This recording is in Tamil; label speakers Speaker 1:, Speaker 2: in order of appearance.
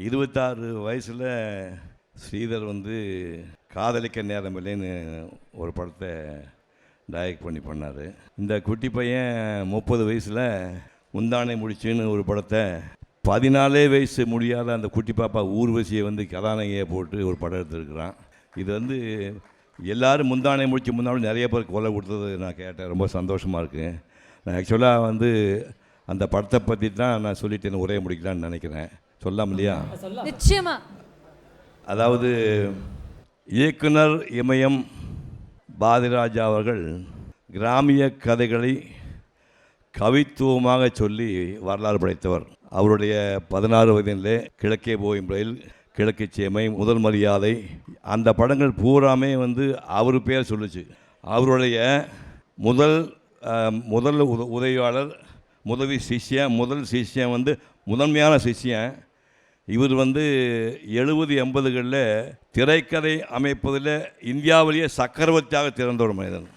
Speaker 1: 26 வயசில் ஸ்ரீதர் வந்து காதலிக்க நேரம் இல்லைன்னு ஒரு படத்தை டைரக்ட் பண்ணார். இந்த குட்டி பையன் 30 வயசில் முந்தானை முடிச்சுன்னு ஒரு படத்தை 14 வயசு முடியாத அந்த குட்டி பாப்பா ஊர்வசியை வந்து கதாநாயகியை போட்டு ஒரு படம் எடுத்துருக்குறான். இது வந்து எல்லோரும் முந்தானை முடிச்சு முன்னாடி நிறைய பேர் கொலை கொடுத்தது நான் கேட்டேன். ரொம்ப சந்தோஷமாக இருக்குது. நான் ஆக்சுவலாக வந்து அந்த படத்தை பற்றி தான் நான் சொல்லிட்டு உரைய முடிக்கலான்னு நினைக்கிறேன். சொல்லலாம் இல்லையா?
Speaker 2: நிச்சயமா.
Speaker 1: அதாவது இயக்குனர் இமயம் பாரதிராஜா அவர்கள் கிராமிய கதைகளை கவித்துவமாக சொல்லி வரலாறு படைத்தவர். அவருடைய 16 வயதிலே கிழக்கே போயும் ரயில், கிழக்கு சேமை, முதல் மரியாதை, அந்த படங்கள் பூராமே வந்து அவர் பேர் சொல்லுச்சு. அவருடைய முதல் உதவியாளர், முதல் சிஷ்யன் வந்து முதன்மையான சிஷ்யன். இவர் வந்து 70-80களில் திரைக்கதை அமைப்பதில் இந்தியாவிலேயே சக்கரவர்த்தியாக திறந்த ஒரு மனிதன்.